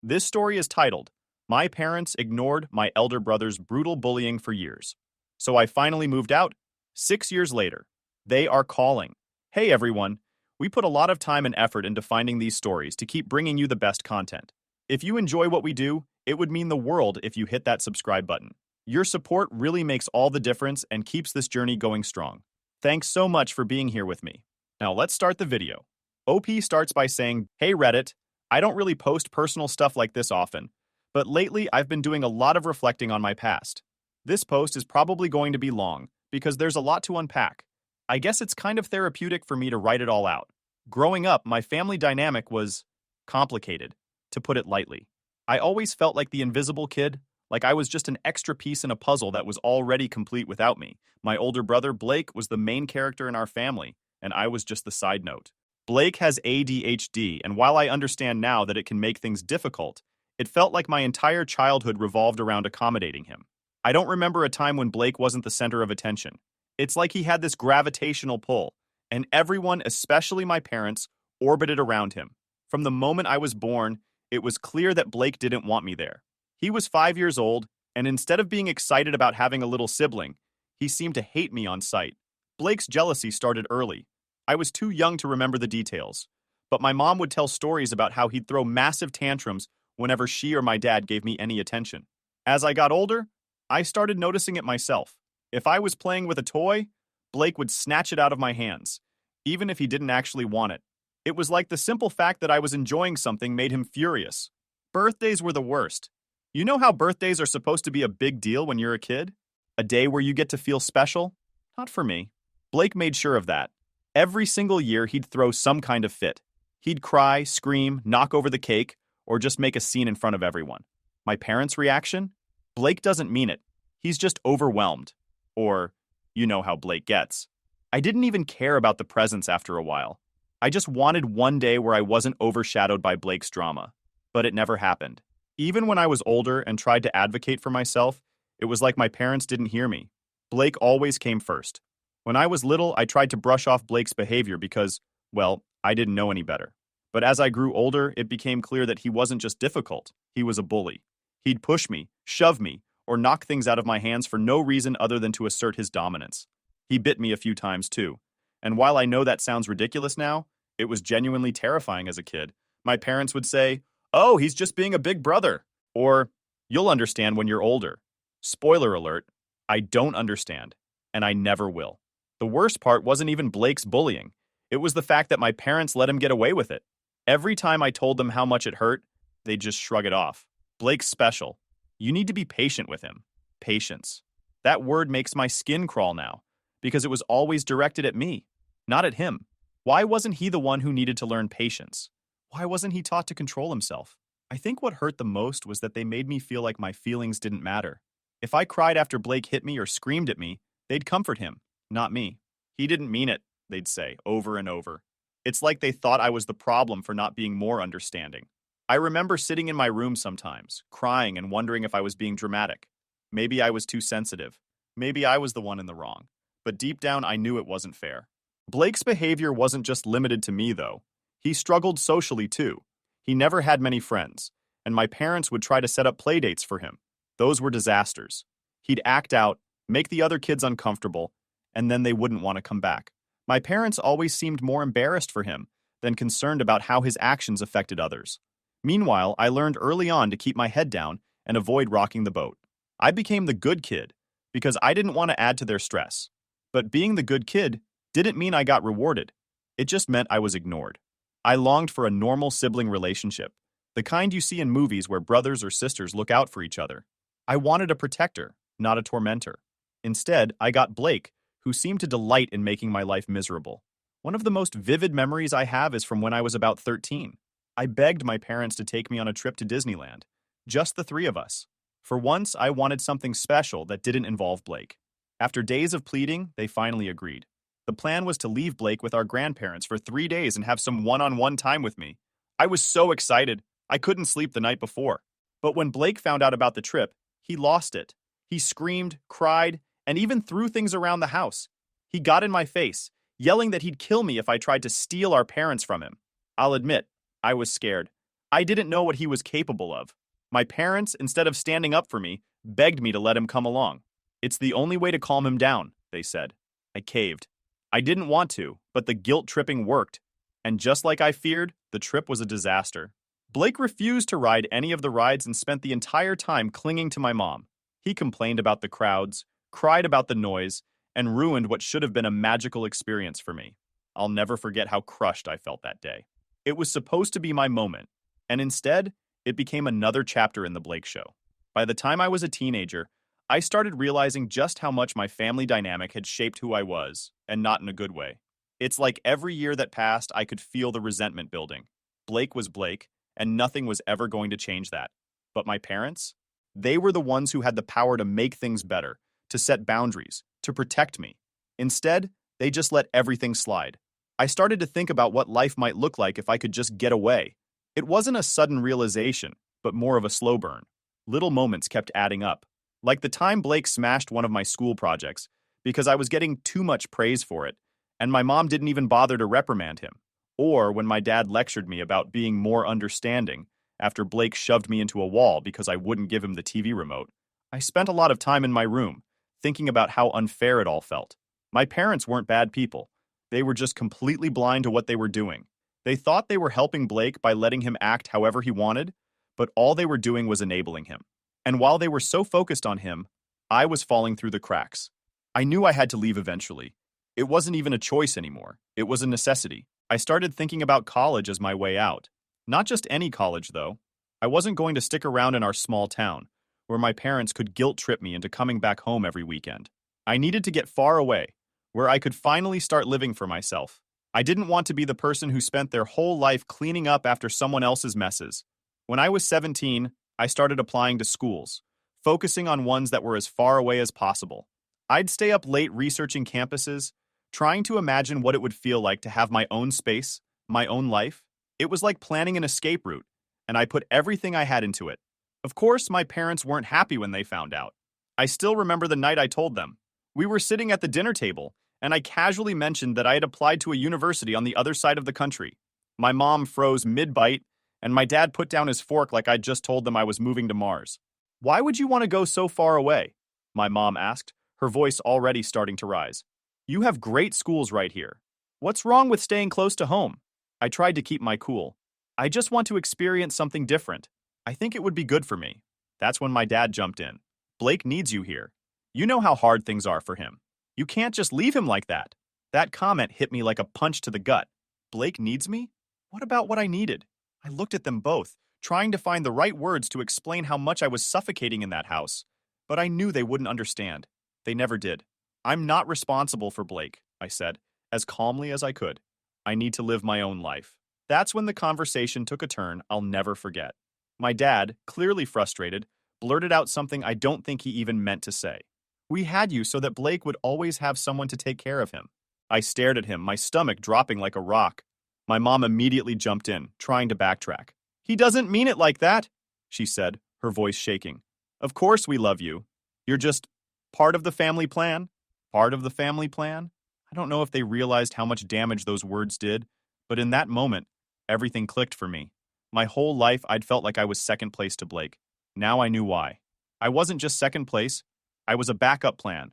This story is titled, My Parents Ignored My Elder Brother's Brutal Bullying for Years. So I finally moved out. 6 years later. They are calling. Hey everyone. We put a lot of time and effort into finding these stories to keep bringing you the best content. If you enjoy what we do, it would mean the world if you hit that subscribe button. Your support really makes all the difference and keeps this journey going strong. Thanks so much for being here with me. Now let's start the video. OP starts by saying, Hey Reddit, I don't really post personal stuff like this often, but lately I've been doing a lot of reflecting on my past. This post is probably going to be long, because there's a lot to unpack. I guess it's kind of therapeutic for me to write it all out. Growing up, my family dynamic was complicated, to put it lightly. I always felt like the invisible kid, like I was just an extra piece in a puzzle that was already complete without me. My older brother, Blake, was the main character in our family, and I was just the side note. Blake has ADHD, and while I understand now that it can make things difficult, it felt like my entire childhood revolved around accommodating him. I don't remember a time when Blake wasn't the center of attention. It's like he had this gravitational pull, and everyone, especially my parents, orbited around him. From the moment I was born, it was clear that Blake didn't want me there. He was 5 years old, and instead of being excited about having a little sibling, he seemed to hate me on sight. Blake's jealousy started early. I was too young to remember the details, but my mom would tell stories about how he'd throw massive tantrums whenever she or my dad gave me any attention. As I got older, I started noticing it myself. If I was playing with a toy, Blake would snatch it out of my hands, even if he didn't actually want it. It was like the simple fact that I was enjoying something made him furious. Birthdays were the worst. You know how birthdays are supposed to be a big deal when you're a kid? A day where you get to feel special? Not for me. Blake made sure of that. Every single year, he'd throw some kind of fit. He'd cry, scream, knock over the cake, or just make a scene in front of everyone. My parents' reaction? Blake doesn't mean it. He's just overwhelmed. Or, you know how Blake gets. I didn't even care about the presents after a while. I just wanted one day where I wasn't overshadowed by Blake's drama. But it never happened. Even when I was older and tried to advocate for myself, it was like my parents didn't hear me. Blake always came first. When I was little, I tried to brush off Blake's behavior because, well, I didn't know any better. But as I grew older, it became clear that he wasn't just difficult, he was a bully. He'd push me, shove me, or knock things out of my hands for no reason other than to assert his dominance. He bit me a few times too. And while I know that sounds ridiculous now, it was genuinely terrifying as a kid. My parents would say, "Oh, he's just being a big brother." Or, "You'll understand when you're older." Spoiler alert, I don't understand, and I never will. The worst part wasn't even Blake's bullying. It was the fact that my parents let him get away with it. Every time I told them how much it hurt, they'd just shrug it off. Blake's special. You need to be patient with him. Patience. That word makes my skin crawl now, because it was always directed at me, not at him. Why wasn't he the one who needed to learn patience? Why wasn't he taught to control himself? I think what hurt the most was that they made me feel like my feelings didn't matter. If I cried after Blake hit me or screamed at me, they'd comfort him, not me. He didn't mean it, they'd say, over and over. It's like they thought I was the problem for not being more understanding. I remember sitting in my room sometimes, crying and wondering if I was being dramatic. Maybe I was too sensitive. Maybe I was the one in the wrong. But deep down, I knew it wasn't fair. Blake's behavior wasn't just limited to me, though. He struggled socially, too. He never had many friends, and my parents would try to set up play dates for him. Those were disasters. He'd act out, make the other kids uncomfortable, and then they wouldn't want to come back. My parents always seemed more embarrassed for him than concerned about how his actions affected others. Meanwhile, I learned early on to keep my head down and avoid rocking the boat. I became the good kid because I didn't want to add to their stress. But being the good kid didn't mean I got rewarded. It just meant I was ignored. I longed for a normal sibling relationship, the kind you see in movies where brothers or sisters look out for each other. I wanted a protector, not a tormentor. Instead, I got Blake, who seemed to delight in making my life miserable. One of the most vivid memories I have is from when I was about 13. I begged my parents to take me on a trip to Disneyland, just the three of us. For once, I wanted something special that didn't involve Blake. After days of pleading, they finally agreed. The plan was to leave Blake with our grandparents for 3 days and have some one-on-one time with me. I was so excited, I couldn't sleep the night before. But when Blake found out about the trip, he lost it. He screamed, cried, and even threw things around the house. He got in my face, yelling that he'd kill me if I tried to steal our parents from him. I'll admit, I was scared. I didn't know what he was capable of. My parents, instead of standing up for me, begged me to let him come along. It's the only way to calm him down, they said. I caved. I didn't want to, but the guilt tripping worked. And just like I feared, the trip was a disaster. Blake refused to ride any of the rides and spent the entire time clinging to my mom. He complained about the crowds, cried about the noise, and ruined what should have been a magical experience for me. I'll never forget how crushed I felt that day. It was supposed to be my moment, and instead, it became another chapter in the Blake Show. By the time I was a teenager, I started realizing just how much my family dynamic had shaped who I was, and not in a good way. It's like every year that passed, I could feel the resentment building. Blake was Blake, and nothing was ever going to change that. But my parents? They were the ones who had the power to make things better, to set boundaries, to protect me. Instead, they just let everything slide. I started to think about what life might look like if I could just get away. It wasn't a sudden realization, but more of a slow burn. Little moments kept adding up. Like the time Blake smashed one of my school projects because I was getting too much praise for it, and my mom didn't even bother to reprimand him. Or when my dad lectured me about being more understanding after Blake shoved me into a wall because I wouldn't give him the TV remote. I spent a lot of time in my room, thinking about how unfair it all felt. My parents weren't bad people. They were just completely blind to what they were doing. They thought they were helping Blake by letting him act however he wanted, but all they were doing was enabling him. And while they were so focused on him, I was falling through the cracks. I knew I had to leave eventually. It wasn't even a choice anymore. It was a necessity. I started thinking about college as my way out. Not just any college, though. I wasn't going to stick around in our small town, where my parents could guilt trip me into coming back home every weekend. I needed to get far away, where I could finally start living for myself. I didn't want to be the person who spent their whole life cleaning up after someone else's messes. When I was 17, I started applying to schools, focusing on ones that were as far away as possible. I'd stay up late researching campuses, trying to imagine what it would feel like to have my own space, my own life. It was like planning an escape route, and I put everything I had into it. Of course, my parents weren't happy when they found out. I still remember the night I told them. We were sitting at the dinner table, and I casually mentioned that I had applied to a university on the other side of the country. My mom froze mid-bite, and my dad put down his fork like I'd just told them I was moving to Mars. "Why would you want to go so far away?" my mom asked, her voice already starting to rise. "You have great schools right here. What's wrong with staying close to home?" I tried to keep my cool. "I just want to experience something different. I think it would be good for me." That's when my dad jumped in. "Blake needs you here. You know how hard things are for him. You can't just leave him like that." That comment hit me like a punch to the gut. Blake needs me? What about what I needed? I looked at them both, trying to find the right words to explain how much I was suffocating in that house. But I knew they wouldn't understand. They never did. "I'm not responsible for Blake," I said, as calmly as I could. "I need to live my own life." That's when the conversation took a turn I'll never forget. My dad, clearly frustrated, blurted out something I don't think he even meant to say. "We had you so that Blake would always have someone to take care of him." I stared at him, my stomach dropping like a rock. My mom immediately jumped in, trying to backtrack. "He doesn't mean it like that," she said, her voice shaking. "Of course we love you. You're just part of the family plan." Part of the family plan? I don't know if they realized how much damage those words did, but in that moment, everything clicked for me. My whole life, I'd felt like I was second place to Blake. Now I knew why. I wasn't just second place, I was a backup plan.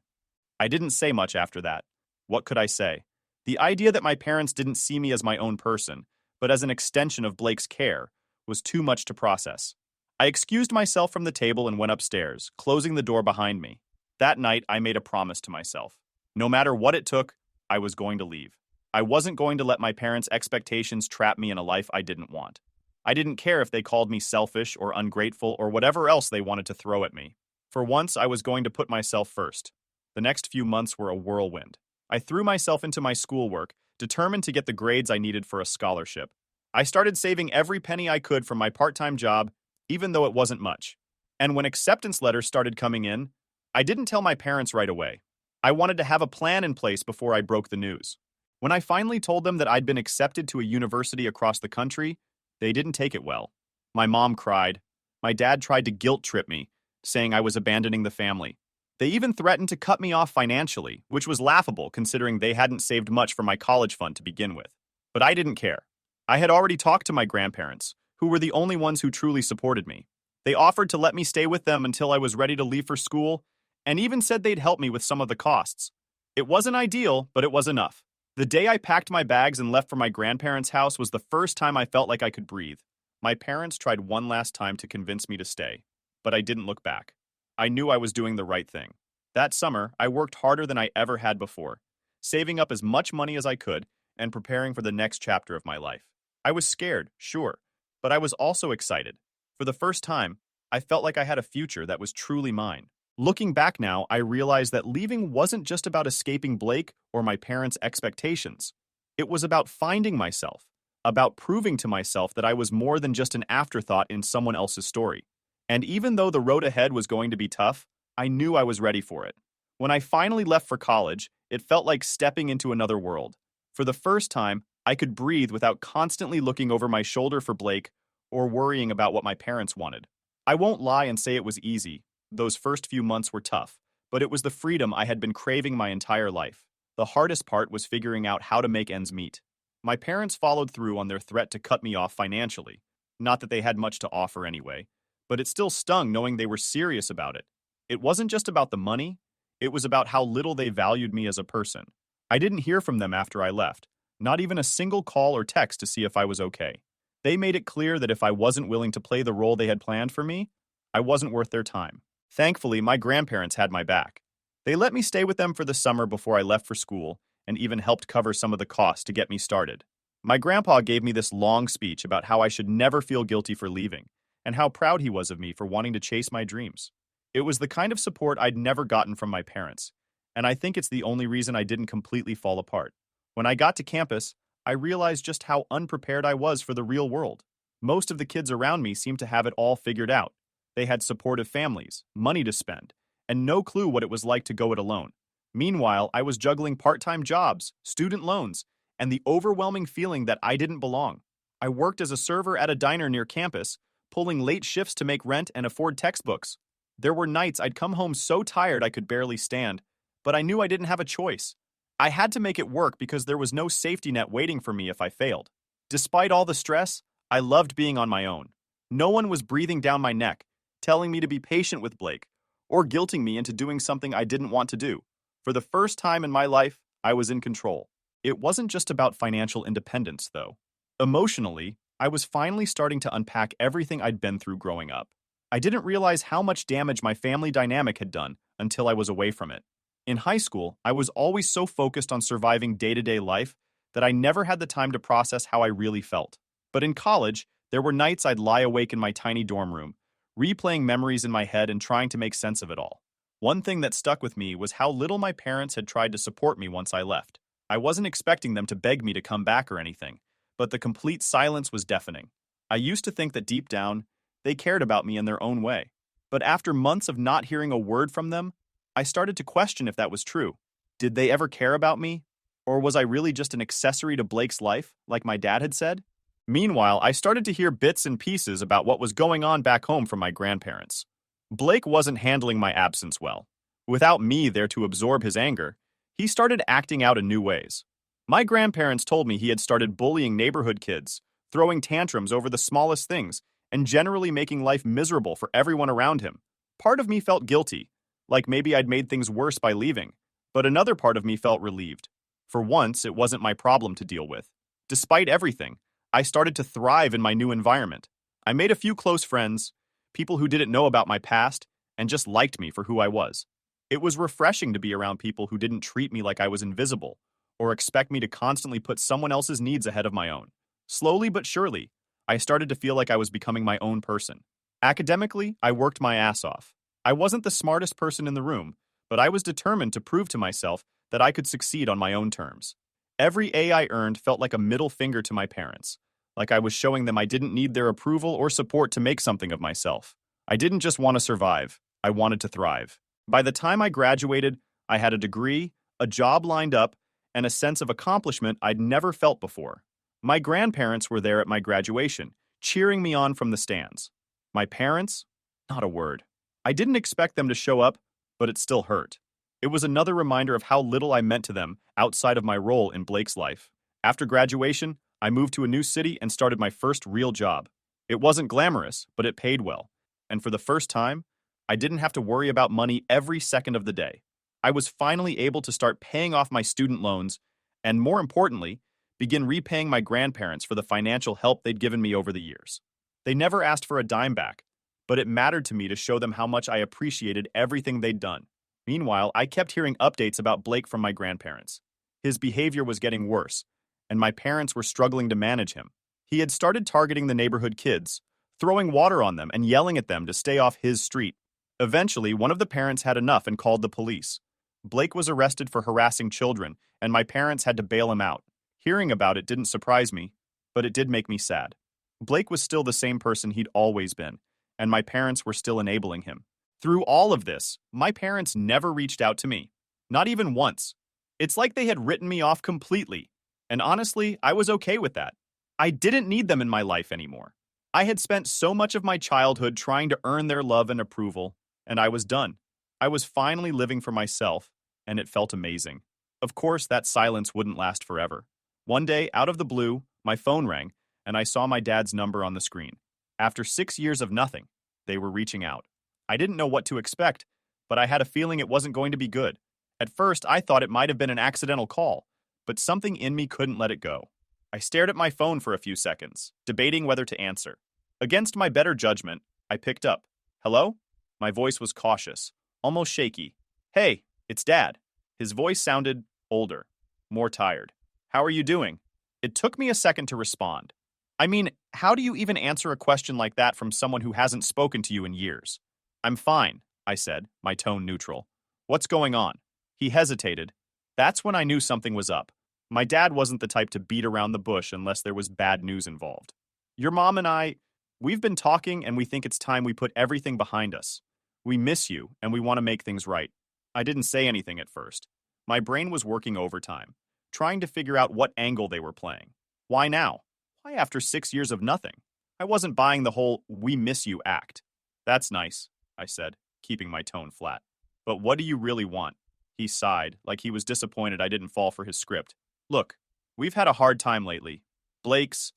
I didn't say much after that. What could I say? The idea that my parents didn't see me as my own person, but as an extension of Blake's care, was too much to process. I excused myself from the table and went upstairs, closing the door behind me. That night, I made a promise to myself. No matter what it took, I was going to leave. I wasn't going to let my parents' expectations trap me in a life I didn't want. I didn't care if they called me selfish or ungrateful or whatever else they wanted to throw at me. For once, I was going to put myself first. The next few months were a whirlwind. I threw myself into my schoolwork, determined to get the grades I needed for a scholarship. I started saving every penny I could from my part-time job, even though it wasn't much. And when acceptance letters started coming in, I didn't tell my parents right away. I wanted to have a plan in place before I broke the news. When I finally told them that I'd been accepted to a university across the country, they didn't take it well. My mom cried. My dad tried to guilt trip me, saying I was abandoning the family. They even threatened to cut me off financially, which was laughable considering they hadn't saved much for my college fund to begin with. But I didn't care. I had already talked to my grandparents, who were the only ones who truly supported me. They offered to let me stay with them until I was ready to leave for school, and even said they'd help me with some of the costs. It wasn't ideal, but it was enough. The day I packed my bags and left for my grandparents' house was the first time I felt like I could breathe. My parents tried one last time to convince me to stay, but I didn't look back. I knew I was doing the right thing. That summer, I worked harder than I ever had before, saving up as much money as I could and preparing for the next chapter of my life. I was scared, sure, but I was also excited. For the first time, I felt like I had a future that was truly mine. Looking back now, I realized that leaving wasn't just about escaping Blake or my parents' expectations. It was about finding myself, about proving to myself that I was more than just an afterthought in someone else's story. And even though the road ahead was going to be tough, I knew I was ready for it. When I finally left for college, it felt like stepping into another world. For the first time, I could breathe without constantly looking over my shoulder for Blake or worrying about what my parents wanted. I won't lie and say it was easy. Those first few months were tough, but it was the freedom I had been craving my entire life. The hardest part was figuring out how to make ends meet. My parents followed through on their threat to cut me off financially. Not that they had much to offer anyway, but it still stung knowing they were serious about it. It wasn't just about the money, it was about how little they valued me as a person. I didn't hear from them after I left, not even a single call or text to see if I was okay. They made it clear that if I wasn't willing to play the role they had planned for me, I wasn't worth their time. Thankfully, my grandparents had my back. They let me stay with them for the summer before I left for school and even helped cover some of the costs to get me started. My grandpa gave me this long speech about how I should never feel guilty for leaving and how proud he was of me for wanting to chase my dreams. It was the kind of support I'd never gotten from my parents, and I think it's the only reason I didn't completely fall apart. When I got to campus, I realized just how unprepared I was for the real world. Most of the kids around me seemed to have it all figured out. They had supportive families, money to spend, and no clue what it was like to go it alone. Meanwhile, I was juggling part-time jobs, student loans, and the overwhelming feeling that I didn't belong. I worked as a server at a diner near campus, pulling late shifts to make rent and afford textbooks. There were nights I'd come home so tired I could barely stand, but I knew I didn't have a choice. I had to make it work because there was no safety net waiting for me if I failed. Despite all the stress, I loved being on my own. No one was breathing down my neck, telling me to be patient with Blake, or guilting me into doing something I didn't want to do. For the first time in my life, I was in control. It wasn't just about financial independence, though. Emotionally, I was finally starting to unpack everything I'd been through growing up. I didn't realize how much damage my family dynamic had done until I was away from it. In high school, I was always so focused on surviving day-to-day life that I never had the time to process how I really felt. But in college, there were nights I'd lie awake in my tiny dorm room, replaying memories in my head and trying to make sense of it all. One thing that stuck with me was how little my parents had tried to support me once I left. I wasn't expecting them to beg me to come back or anything, but the complete silence was deafening. I used to think that deep down, they cared about me in their own way. But after months of not hearing a word from them, I started to question if that was true. Did they ever care about me? Or was I really just an accessory to Blake's life, like my dad had said? Meanwhile, I started to hear bits and pieces about what was going on back home from my grandparents. Blake wasn't handling my absence well. Without me there to absorb his anger, he started acting out in new ways. My grandparents told me he had started bullying neighborhood kids, throwing tantrums over the smallest things, and generally making life miserable for everyone around him. Part of me felt guilty, like maybe I'd made things worse by leaving, but another part of me felt relieved. For once, it wasn't my problem to deal with. Despite everything, I started to thrive in my new environment. I made a few close friends, people who didn't know about my past, and just liked me for who I was. It was refreshing to be around people who didn't treat me like I was invisible, or expect me to constantly put someone else's needs ahead of my own. Slowly but surely, I started to feel like I was becoming my own person. Academically, I worked my ass off. I wasn't the smartest person in the room, but I was determined to prove to myself that I could succeed on my own terms. Every A I earned felt like a middle finger to my parents, like I was showing them I didn't need their approval or support to make something of myself. I didn't just want to survive, I wanted to thrive. By the time I graduated, I had a degree, a job lined up, and a sense of accomplishment I'd never felt before. My grandparents were there at my graduation, cheering me on from the stands. My parents? Not a word. I didn't expect them to show up, but it still hurt. It was another reminder of how little I meant to them outside of my role in Blake's life. After graduation, I moved to a new city and started my first real job. It wasn't glamorous, but it paid well. And for the first time, I didn't have to worry about money every second of the day. I was finally able to start paying off my student loans and, more importantly, begin repaying my grandparents for the financial help they'd given me over the years. They never asked for a dime back, but it mattered to me to show them how much I appreciated everything they'd done. Meanwhile, I kept hearing updates about Blake from my grandparents. His behavior was getting worse, and my parents were struggling to manage him. He had started targeting the neighborhood kids, throwing water on them and yelling at them to stay off his street. Eventually, one of the parents had enough and called the police. Blake was arrested for harassing children, and my parents had to bail him out. Hearing about it didn't surprise me, but it did make me sad. Blake was still the same person he'd always been, and my parents were still enabling him. Through all of this, my parents never reached out to me. Not even once. It's like they had written me off completely. And honestly, I was okay with that. I didn't need them in my life anymore. I had spent so much of my childhood trying to earn their love and approval, and I was done. I was finally living for myself, and it felt amazing. Of course, that silence wouldn't last forever. One day, out of the blue, my phone rang, and I saw my dad's number on the screen. After 6 years of nothing, they were reaching out. I didn't know what to expect, but I had a feeling it wasn't going to be good. At first, I thought it might have been an accidental call, but something in me couldn't let it go. I stared at my phone for a few seconds, debating whether to answer. Against my better judgment, I picked up. Hello? My voice was cautious, almost shaky. Hey, it's Dad. His voice sounded older, more tired. How are you doing? It took me a second to respond. I mean, how do you even answer a question like that from someone who hasn't spoken to you in years? I'm fine, I said, my tone neutral. What's going on? He hesitated. That's when I knew something was up. My dad wasn't the type to beat around the bush unless there was bad news involved. Your mom and we've been talking and we think it's time we put everything behind us. We miss you and we want to make things right. I didn't say anything at first. My brain was working overtime, trying to figure out what angle they were playing. Why now? Why after 6 years of nothing? I wasn't buying the whole "we miss you" act. That's nice, I said, keeping my tone flat. But what do you really want? He sighed, like he was disappointed I didn't fall for his script. Look, we've had a hard time lately. Blake's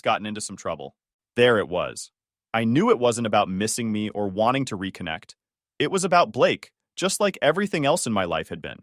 gotten into some trouble. There it was. I knew it wasn't about missing me or wanting to reconnect. It was about Blake, just like everything else in my life had been.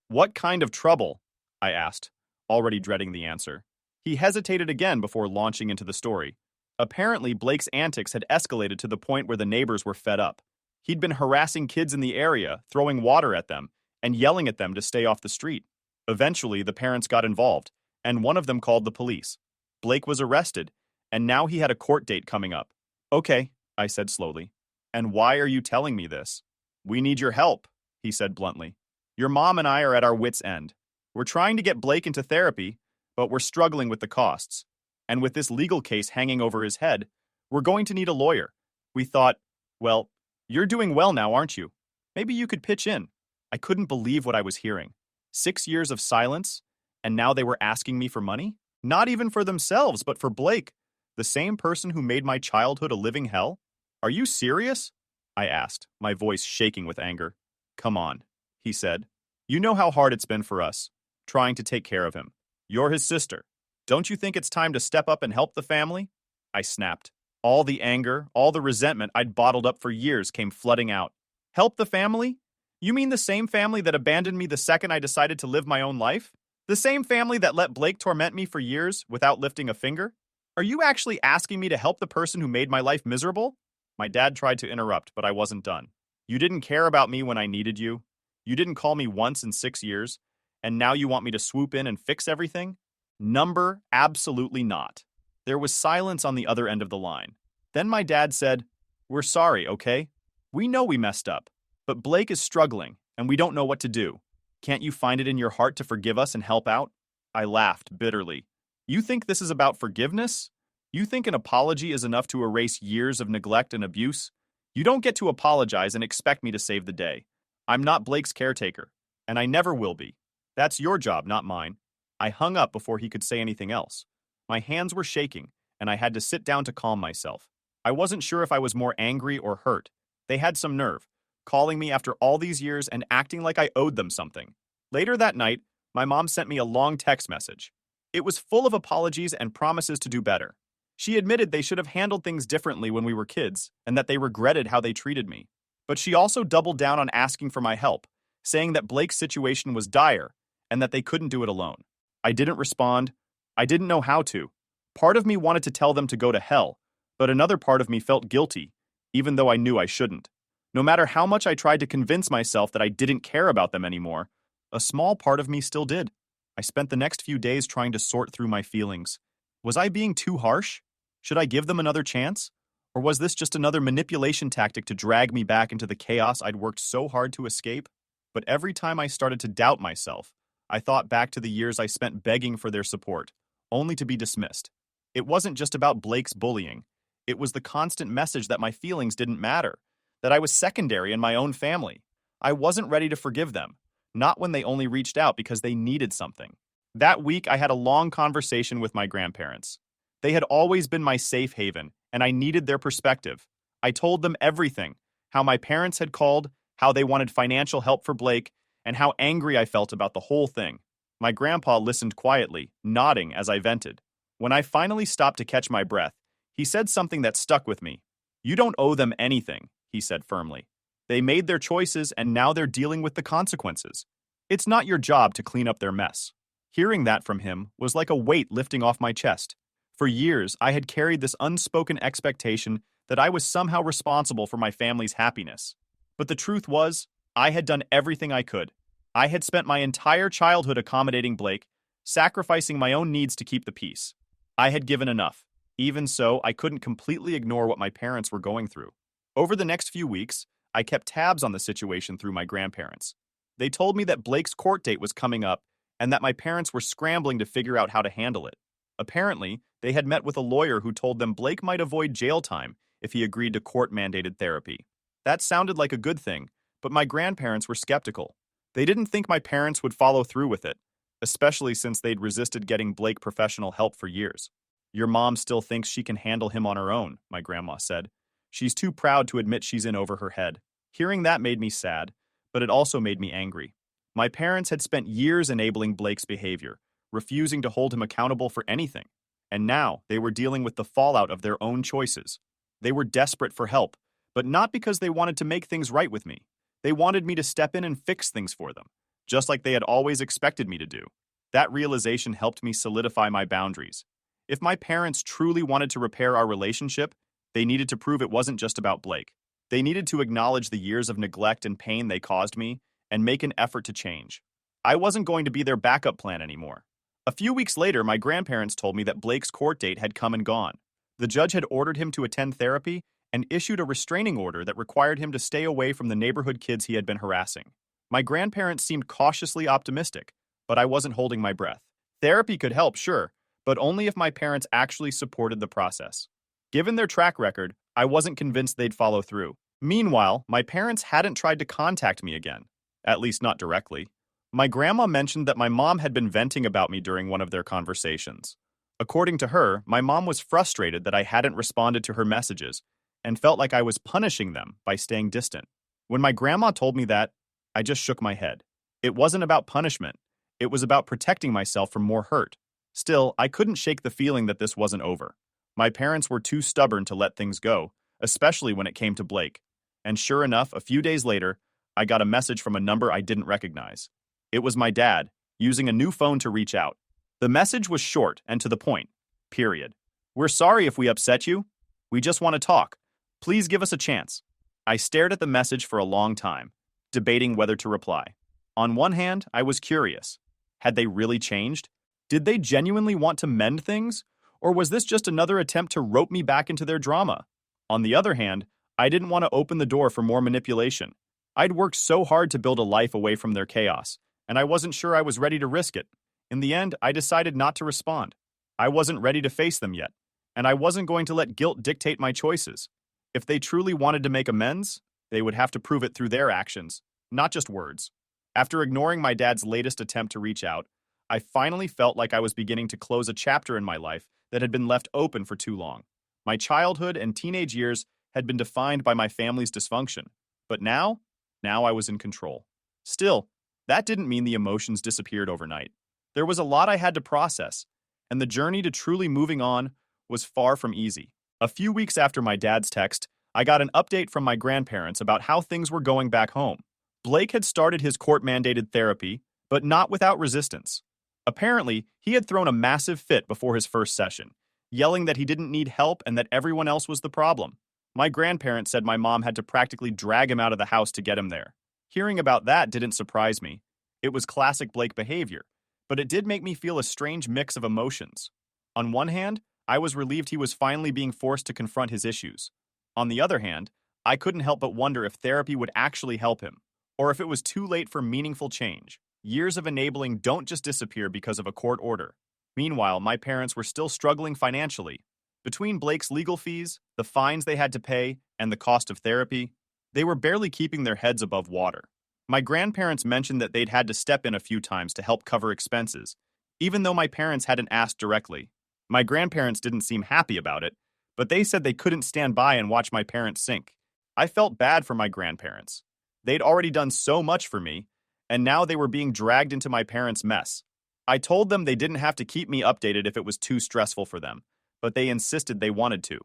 What kind of trouble? I asked, already dreading the answer. He hesitated again before launching into the story. Apparently, Blake's antics had escalated to the point where the neighbors were fed up. He'd been harassing kids in the area, throwing water at them, and yelling at them to stay off the street. Eventually, the parents got involved, and one of them called the police. Blake was arrested, and now he had a court date coming up. Okay, I said slowly. And why are you telling me this? We need your help, he said bluntly. Your mom and I are at our wits' end. We're trying to get Blake into therapy, but we're struggling with the costs. And with this legal case hanging over his head, we're going to need a lawyer. We thought, well, you're doing well now, aren't you? Maybe you could pitch in. I couldn't believe what I was hearing. 6 years of silence, and now they were asking me for money? Not even for themselves, but for Blake, the same person who made my childhood a living hell? Are you serious? I asked, my voice shaking with anger. Come on, he said. You know how hard it's been for us, trying to take care of him. You're his sister. Don't you think it's time to step up and help the family? I snapped. All the anger, all the resentment I'd bottled up for years came flooding out. Help the family? You mean the same family that abandoned me the second I decided to live my own life? The same family that let Blake torment me for years without lifting a finger? Are you actually asking me to help the person who made my life miserable? My dad tried to interrupt, but I wasn't done. You didn't care about me when I needed you. You didn't call me once in 6 years, and now you want me to swoop in and fix everything? Number, absolutely not. There was silence on the other end of the line. Then my dad said, We're sorry, okay? We know we messed up, but Blake is struggling, and we don't know what to do. Can't you find it in your heart to forgive us and help out? I laughed bitterly. You think this is about forgiveness? You think an apology is enough to erase years of neglect and abuse? You don't get to apologize and expect me to save the day. I'm not Blake's caretaker, and I never will be. That's your job, not mine. I hung up before he could say anything else. My hands were shaking, and I had to sit down to calm myself. I wasn't sure if I was more angry or hurt. They had some nerve, calling me after all these years and acting like I owed them something. Later that night, my mom sent me a long text message. It was full of apologies and promises to do better. She admitted they should have handled things differently when we were kids and that they regretted how they treated me. But she also doubled down on asking for my help, saying that Blake's situation was dire and that they couldn't do it alone. I didn't respond. I didn't know how to. Part of me wanted to tell them to go to hell, but another part of me felt guilty, even though I knew I shouldn't. No matter how much I tried to convince myself that I didn't care about them anymore, a small part of me still did. I spent the next few days trying to sort through my feelings. Was I being too harsh? Should I give them another chance? Or was this just another manipulation tactic to drag me back into the chaos I'd worked so hard to escape? But every time I started to doubt myself, I thought back to the years I spent begging for their support, only to be dismissed. It wasn't just about Blake's bullying. It was the constant message that my feelings didn't matter, that I was secondary in my own family. I wasn't ready to forgive them, not when they only reached out because they needed something. That week, I had a long conversation with my grandparents. They had always been my safe haven, and I needed their perspective. I told them everything, how my parents had called, how they wanted financial help for Blake, and how angry I felt about the whole thing. My grandpa listened quietly, nodding as I vented. When I finally stopped to catch my breath, he said something that stuck with me. "You don't owe them anything," he said firmly. "They made their choices and now they're dealing with the consequences. It's not your job to clean up their mess." Hearing that from him was like a weight lifting off my chest. For years, I had carried this unspoken expectation that I was somehow responsible for my family's happiness. But the truth was, I had done everything I could. I had spent my entire childhood accommodating Blake, sacrificing my own needs to keep the peace. I had given enough. Even so, I couldn't completely ignore what my parents were going through. Over the next few weeks, I kept tabs on the situation through my grandparents. They told me that Blake's court date was coming up and that my parents were scrambling to figure out how to handle it. Apparently, they had met with a lawyer who told them Blake might avoid jail time if he agreed to court-mandated therapy. That sounded like a good thing, but my grandparents were skeptical. They didn't think my parents would follow through with it, especially since they'd resisted getting Blake professional help for years. "Your mom still thinks she can handle him on her own," my grandma said. "She's too proud to admit she's in over her head." Hearing that made me sad, but it also made me angry. My parents had spent years enabling Blake's behavior, refusing to hold him accountable for anything. And now they were dealing with the fallout of their own choices. They were desperate for help, but not because they wanted to make things right with me. They wanted me to step in and fix things for them, just like they had always expected me to do. That realization helped me solidify my boundaries. If my parents truly wanted to repair our relationship, they needed to prove it wasn't just about Blake. They needed to acknowledge the years of neglect and pain they caused me and make an effort to change. I wasn't going to be their backup plan anymore. A few weeks later, my grandparents told me that Blake's court date had come and gone. The judge had ordered him to attend therapy and issued a restraining order that required him to stay away from the neighborhood kids he had been harassing. My grandparents seemed cautiously optimistic, but I wasn't holding my breath. Therapy could help, sure, but only if my parents actually supported the process. Given their track record, I wasn't convinced they'd follow through. Meanwhile, my parents hadn't tried to contact me again, at least not directly. My grandma mentioned that my mom had been venting about me during one of their conversations. According to her, my mom was frustrated that I hadn't responded to her messages and felt like I was punishing them by staying distant. When my grandma told me that, I just shook my head. It wasn't about punishment. It was about protecting myself from more hurt. Still, I couldn't shake the feeling that this wasn't over. My parents were too stubborn to let things go, especially when it came to Blake. And sure enough, a few days later, I got a message from a number I didn't recognize. It was my dad, using a new phone to reach out. The message was short and to the point. Period. "We're sorry if we upset you. We just want to talk. Please give us a chance." I stared at the message for a long time, debating whether to reply. On one hand, I was curious. Had they really changed? Did they genuinely want to mend things? Or was this just another attempt to rope me back into their drama? On the other hand, I didn't want to open the door for more manipulation. I'd worked so hard to build a life away from their chaos, and I wasn't sure I was ready to risk it. In the end, I decided not to respond. I wasn't ready to face them yet, and I wasn't going to let guilt dictate my choices. If they truly wanted to make amends, they would have to prove it through their actions, not just words. After ignoring my dad's latest attempt to reach out, I finally felt like I was beginning to close a chapter in my life that had been left open for too long. My childhood and teenage years had been defined by my family's dysfunction, but now I was in control. Still, that didn't mean the emotions disappeared overnight. There was a lot I had to process, and the journey to truly moving on was far from easy. A few weeks after my dad's text, I got an update from my grandparents about how things were going back home. Blake had started his court-mandated therapy, but not without resistance. Apparently, he had thrown a massive fit before his first session, yelling that he didn't need help and that everyone else was the problem. My grandparents said my mom had to practically drag him out of the house to get him there. Hearing about that didn't surprise me. It was classic Blake behavior, but it did make me feel a strange mix of emotions. On one hand, I was relieved he was finally being forced to confront his issues. On the other hand, I couldn't help but wonder if therapy would actually help him, or if it was too late for meaningful change. Years of enabling don't just disappear because of a court order. Meanwhile, my parents were still struggling financially. Between Blake's legal fees, the fines they had to pay, and the cost of therapy, they were barely keeping their heads above water. My grandparents mentioned that they'd had to step in a few times to help cover expenses, even though my parents hadn't asked directly. My grandparents didn't seem happy about it, but they said they couldn't stand by and watch my parents sink. I felt bad for my grandparents. They'd already done so much for me, and now they were being dragged into my parents' mess. I told them they didn't have to keep me updated if it was too stressful for them, but they insisted they wanted to.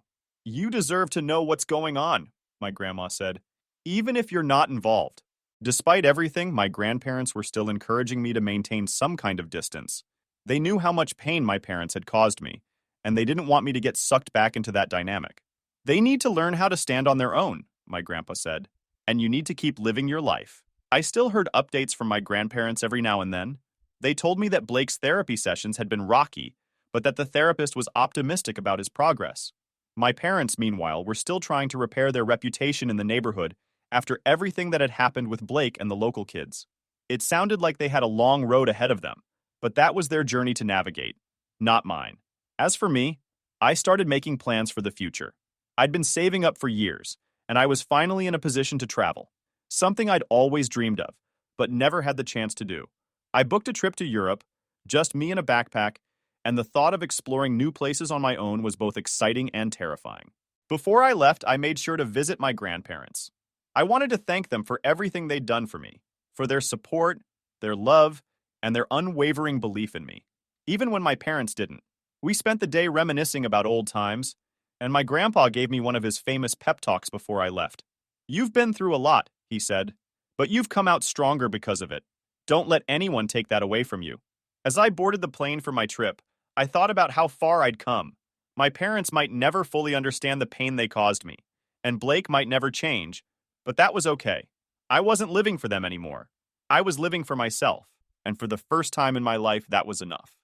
"You deserve to know what's going on," my grandma said, "even if you're not involved." Despite everything, my grandparents were still encouraging me to maintain some kind of distance. They knew how much pain my parents had caused me, and they didn't want me to get sucked back into that dynamic. "They need to learn how to stand on their own," my grandpa said, "and you need to keep living your life." I still heard updates from my grandparents every now and then. They told me that Blake's therapy sessions had been rocky, but that the therapist was optimistic about his progress. My parents, meanwhile, were still trying to repair their reputation in the neighborhood after everything that had happened with Blake and the local kids. It sounded like they had a long road ahead of them, but that was their journey to navigate, not mine. As for me, I started making plans for the future. I'd been saving up for years, and I was finally in a position to travel, something I'd always dreamed of, but never had the chance to do. I booked a trip to Europe, just me in a backpack, and the thought of exploring new places on my own was both exciting and terrifying. Before I left, I made sure to visit my grandparents. I wanted to thank them for everything they'd done for me, for their support, their love, and their unwavering belief in me, even when my parents didn't. We spent the day reminiscing about old times, and my grandpa gave me one of his famous pep talks before I left. "You've been through a lot," he said, "but you've come out stronger because of it. Don't let anyone take that away from you." As I boarded the plane for my trip, I thought about how far I'd come. My parents might never fully understand the pain they caused me, and Blake might never change, but that was okay. I wasn't living for them anymore. I was living for myself, and for the first time in my life, that was enough.